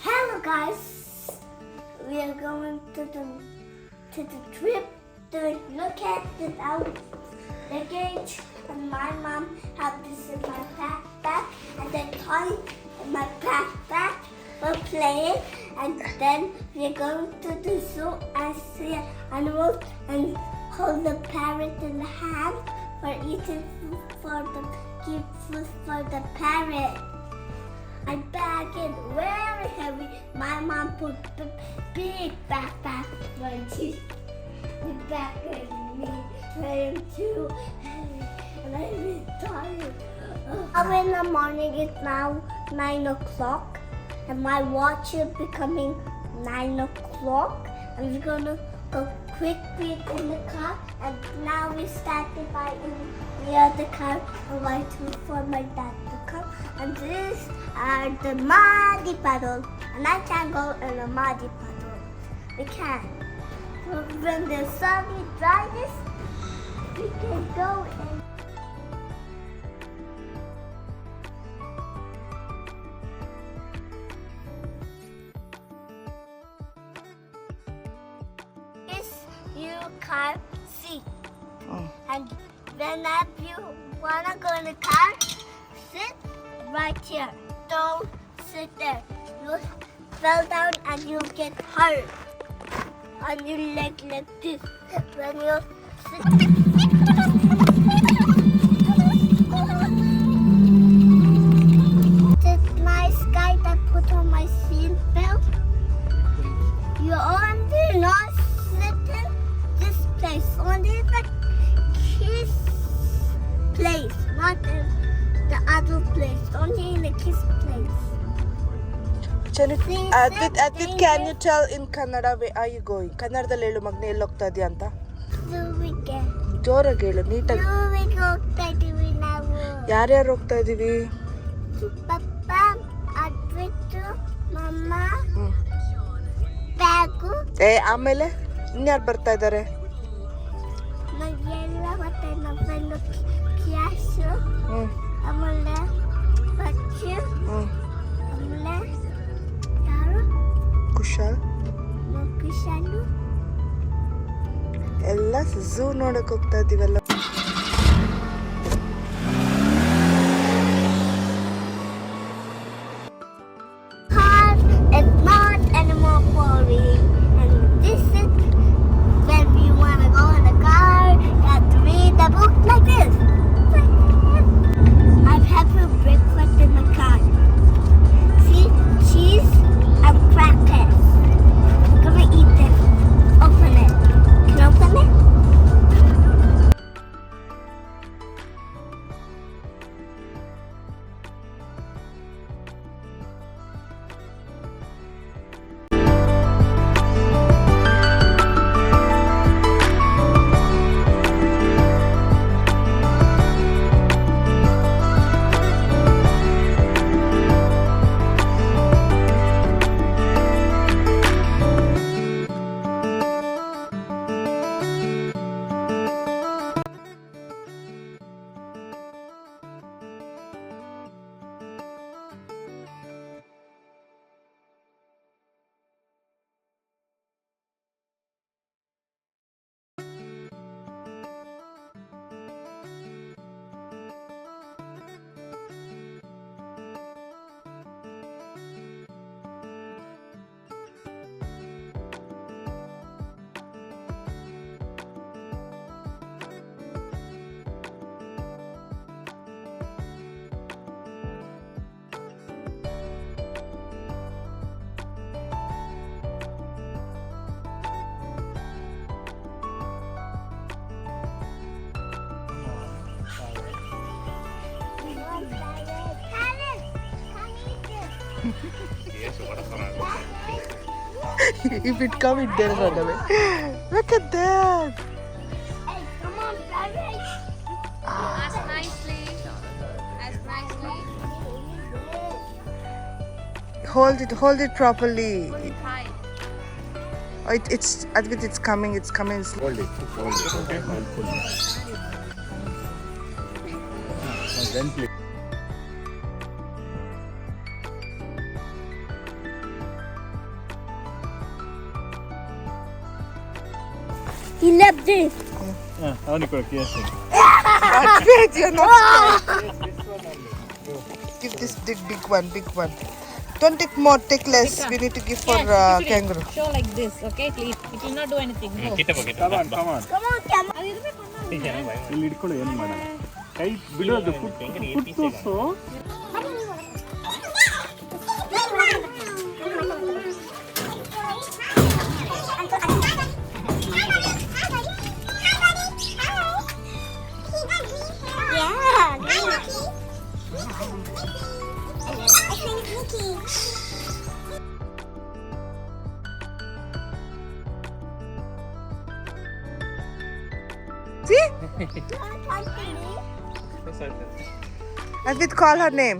Hello guys, we are going to the trip to look at the luggage, and my mom had this in my backpack and the toy in my backpack. We're playing, and then we're going to the zoo and see animals and hold the parrot in the hand for eating food keep food for the parrot. My bag is very heavy. My mom put the big backpack when she the back is me. I am too heavy and I'm really tired. Now in the morning, it's now 9 o'clock and my watch is becoming 9 o'clock. And we're gonna go quickly in the car, and now we started by near the car and waiting for my dad to come. And these are the muddy puddles, and I can go in a muddy puddle. We can. So when the sun dries, we can go in. You can't see. And whenever you wanna go in the car, sit right here. Don't sit there. You fell down and you get hurt on your leg like this. When you sit. This nice guy that put on my seat belt. You only not sitting this place, only the kiss place, not in the other place, only in the kiss place. Advit, can you tell in Kannada where are you going? ಕನ್ನಡದಲ್ಲಿ ಹೇಳು ಮಗನೇ ಎಲ್ಲಿ ಹೋಗ್ತಾ ಇದೀಯ ಅಂತ. ಝೂವಿಗೆ. ಜೋರಾಗಿ ಹೇಳು, ನೀಟಾಗಿ. ಝೂವಿಗೆ ಹೋಗ್ತಾ ಇದೀವಿ ನಾವು. ಯಾರ್ಯಾರು ಹೋಗ್ತಾ ಇದೀವಿ? ಪಪ್ಪ, ಅದ್ವಿತ್, ಮಮ್ಮ, ಬ್ಯಾಗು. ಆಮೇಲೆ ಇನ್ಯಾರು ಬರ್ತಾ ಇದ್ದಾರೆ? ಮಗೆಲ್ಲ ಮತ್ತೆ ನಮ್ಮ ಕ್ಯಾಶು. ಆಮೇಲೆ ಬಚ್ಚು. ಆಮೇಲೆ ಯಾರು? ಕುಶಾಲ್. ಕುಶಾಲು. ಎಲ್ಲ ಝೂ ನೋಡಕ್ ಹೋಗ್ತಾ ಇದೀವಲ್ಲ. It's not anymore boring. And this is when you want to go in the car, you have to read the book like this. I'm having breakfast in the car. See, cheese and crackers. I'm gonna eat this. Open it. Can you open it? If it come, it will run away. Look at that. Hey, come on, Barry. Ask nicely. Ask nicely. Hold it properly. Hi. Oh, it's Advit, it's coming. Hold it. Okay. I'll pull it. Then please. He left this. But wait, you're not scared. Give this big one, big one. Don't take more, take less. We need to give for kangaroo. Show like this, okay? Please. It will not do anything. Go. Come on, come on. Come on, come on. ಇಲ್ಲಿ ಇಟ್ಕೊಳ್ಳೋ ಏನು ಮಾಡಲ್ಲ ಕೈ ಬಿಡೋದು foot ತೋರ್ಸು See? Advit, call her name.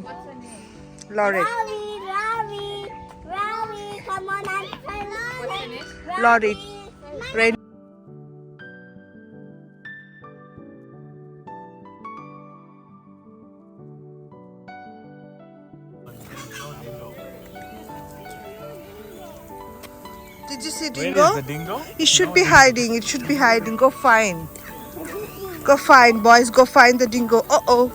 Lauren. Ravi, come on and try Lauren. Rain. Did you see dingo? Where is the dingo? It should be hiding. It should be hiding. Go find. Go find, boys. Go find the dingo. Uh-oh.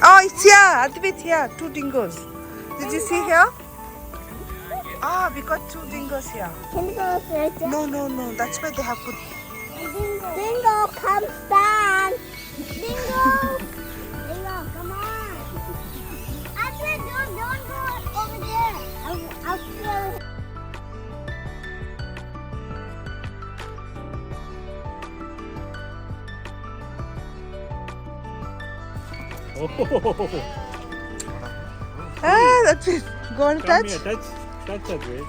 Oh, it's here. Advit here. 2 dingoes. Did you see here? Ah, we got 2 dingoes here. No. That's why they have put. Dingo comes down. Dingo, come on. Actually, don't go over there. I'll scare it. Ah, that's it. Go and Come touch. here, touch that way.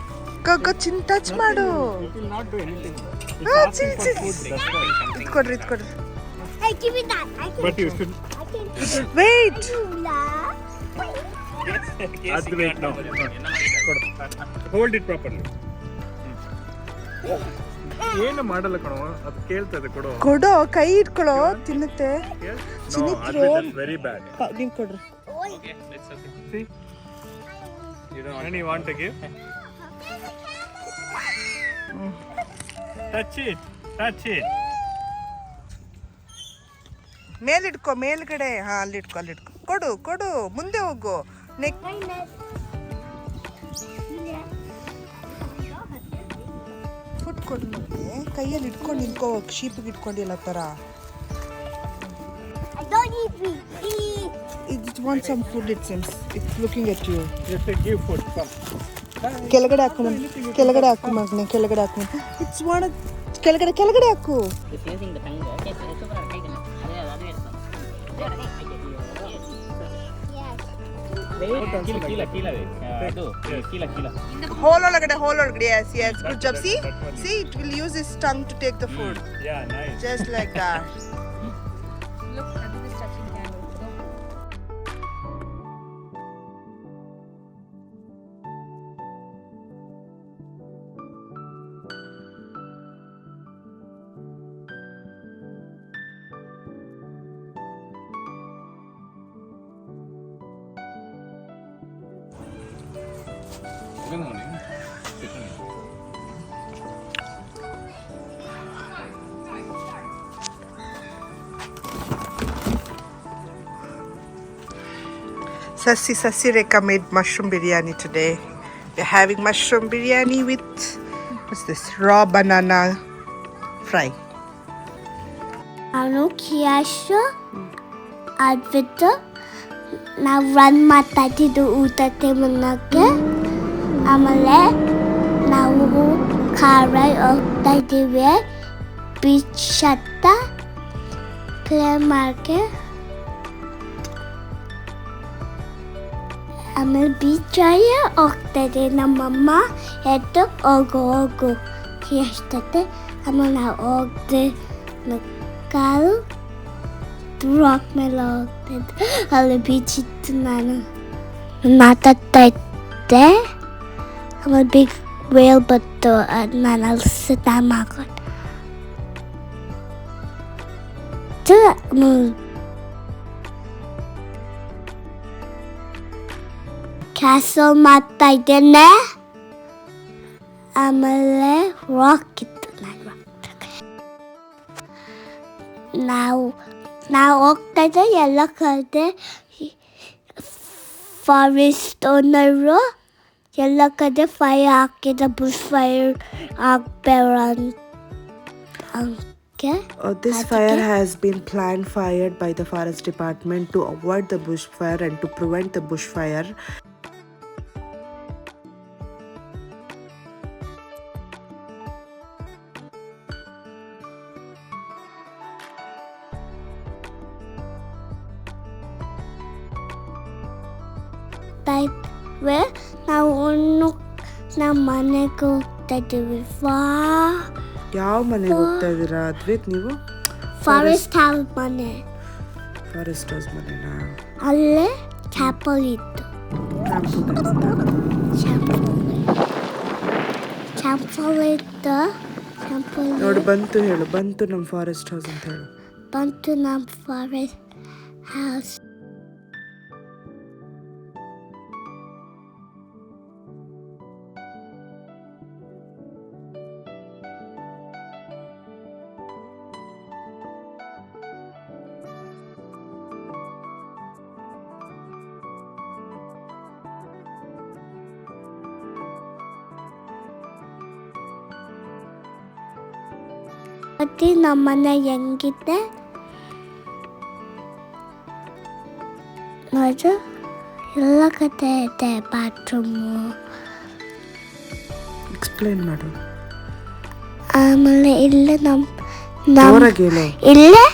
Go chin touch ಮಾಡು. It will not do anything. It's Ah, asking for chill. food, that's why. ಇದ್ಕೊಡ್ರಿ. Hey, give me that. I can. But you should Wait. Advait now. Hold it properly. ಏನು ಮಾಡಲ್ಲ ಕಣೋ ಅದು ಕೇಳ್ತದೆ ಕೊಡು ಕೊಡೋ ಕೈ ಇಟ್ಕೊಳ್ಳೋ ತಿನ್ನುತ್ತೆ. No, Advait is very bad. ನೀವು ಕೊಡ್ರಿ. See? And you want to give? Touch it. ಮೇಲಿಡ್ಕೊ ಮೇಲ್ಗಡೆ. ಹಾ ಅಲ್ಲಿಡ್ಕೊ. ಕೊಡು ಮುಂದೆ ಹೋಗು. ನೆಕ್ ಫುಡ್ ಕೊಡು ಮತ್ತೆ. ಕೈಯಲ್ಲಿ ಇಟ್ಕೊಂಡು ನಿಂತ್ಕೋ. ಶೀಪಿಗೆ ಇಟ್ಕೊಂಡಿಲ್ಲ ಥರ. I don't eat meat. It wants some food, it seems. It's looking at you. Just give food. Come. ಕೆಳಗಡೆ ಹಾಕು ಮಗನೆ. ಕೆಳಗಡೆ ಹಾಕು. It's one. ಕೆಳಗಡೆ ಹಾಕು. It's using the tongue. Okay, so it's over. Take it. Hole ಒಳಗಡೆ. Yes. Good job. See, it will use its tongue to take the food. Yeah, nice. Just like that. Look, Adit is touching kangaroo. Go. Sassi Rekha made mushroom biryani today. We're having mushroom biryani with, what's this, raw banana fry. ನಾನು ಕಿಯಾಶು ಅದ್ಬಿಟ್ಟು ನಾವು run ಮಾಡ್ತಾ ಇದ್ದಿದ್ದು ಊಟಕ್ಕೆ ಮುನ್ನಕ್ಕೆ. ಆಮೇಲೆ ನಾವು ಖಾರ ಹೋಗ್ತಾ ಇದ್ದೀವಿ ಬೀಚ್ ಹತ್ತ ಪ್ಲೇ ಮಾಡಕ್ಕೆ. ಆಮೇಲೆ ಬೀಚ್ ಹೋಗ್ತಾ ಇದೆ. ನಮ್ಮಮ್ಮ ಎದ್ದು ಹೋಗು ಎಷ್ಟತ್ತೆ. ಆಮೇಲೆ ನಾವು ಹೋಗ್ದೆ ಕಾಲು ರಾಕ್ ಮೇಲೆ ಹೋಗ್ತಿದ್ದೆ. ಅಲ್ಲಿ ಬೀಚ್ ಇತ್ತು. ನಾನು ಮಾತಾಡ್ತಾ ಇದ್ದೆ. ಆಮೇಲೆ ಬಿಗ್ ವೇಲ್ ಬಂತು. ಅದು ನಾನು ಅಲ್ಲಿ ಸಿದ್ಧ ಮಾಡ್ಕೊಟ್ಟೆ. ಕ್ಯಾಸಲ್ ಮಾಡ್ತಾ ಇದ್ದೇನೆ. ಆಮೇಲೆ ರಾಕ್ ಇತ್ತು. ನಾವು ಹೋಗ್ತಾ ಇದ್ದೆ ಎಲ್ಲ ಕಡೆ ಫಾರೆಸ್ಟ್ ಓನರು ಎಲ್ಲ ಕಡೆ ಫೈರ್ ಹಾಕಿದ ಬುಷ್ ಫೈರ್ ಆಗಬೇಡ. This fire has been planned fired by the forest department to avoid the bushfire and to prevent the bushfire. ನಾವು ನಮ್ಮ ಮನೆಗೆ ಹೋಗ್ತಾ ಇದ್ದೀವಿ. ಯಾವ ಮನೆಗೆ ಹೋಗ್ತಾ ಇದ್ದೀರಾ ಅದ್ವಿತ್ ನೀವು? ಫಾರೆಸ್ಟ್ ಹೌಸ್ ಮನೆ. ಫಾರೆಸ್ಟ್ ಹೌಸ್ ಮನೆನಾ? ಅಲ್ಲೇ ಚಾಪಲ್ ಇತ್ತು. ಚಾಪಲ್ ಇತ್ತು. ನೋಡಿ ಬಂತು ಹೇಳು, ಬಂತು ನಮ್ಮ ಫಾರೆಸ್ಟ್ ಹೌಸ್ ಅಂತ ಹೇಳು. ಬಂತು ನಮ್ಮ ಫಾರೆಸ್ಟ್ ಹೌಸ್. ಮತ್ತೆ ನಮ್ಮ ಮನೆ ಹೆಂಗಿದೆ ನೋಡು, ಎಲ್ಲ ಕಡೆ ಇದೆ ಬಾತ್ರೂಮು. ಎಕ್ಸ್ಪ್ಲೇನ್ ಮಾಡು. ಆಮೇಲೆ ಇಲ್ಲೇ ಇಲ್ಲೇ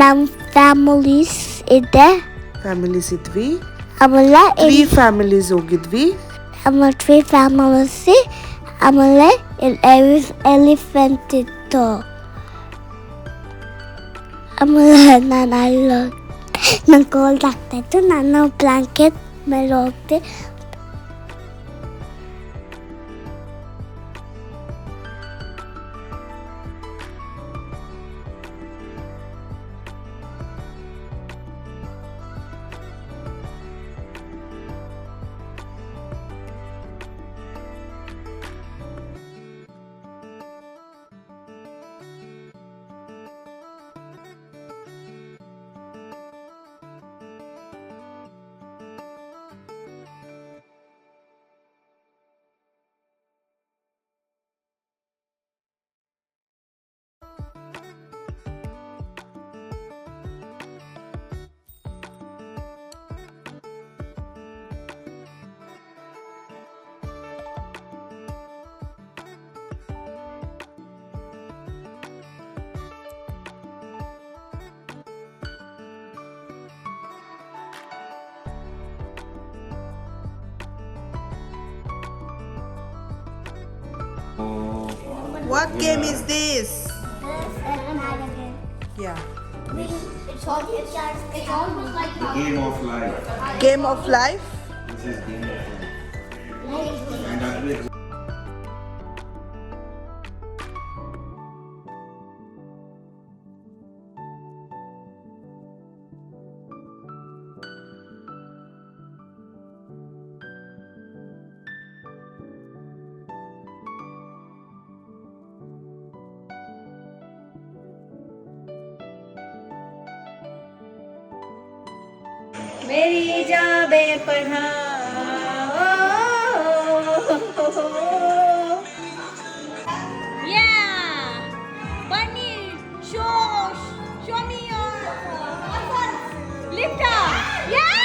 ನಮ್ಮ ಫ್ಯಾಮಿಲೀಸ್ ಇದೆ. ಫ್ಯಾಮಿಲೀಸ್ ಇದ್ವಿ. ಆಮೇಲೆ 3 ಫ್ಯಾಮಿಲೀಸ್ ಹೋಗಿದ್ವಿ. ಆಮೇಲೆ 3 ಫ್ಯಾಮಿಲೀಸ್. ಆಮೇಲೆ ಎಲಿಫೆಂಟ್ ಇತ್ತು. ಆಮೇಲೆ ನಂಗೆ ಕೋಲ್ಡ್ ಆಗ್ತಾಯಿತ್ತು. ನಾನು ಬ್ಲ್ಯಾಂಕೆಟ್ ಮೇಲೆ ಹೋಗ್ದೆ. What game is this? Yeah. It's almost like The game of life. Game of life? This is game of life. And Advait. मेरी जाबे पढ़ाओ. Yeah, Bunny, show me your lift up. Yeah.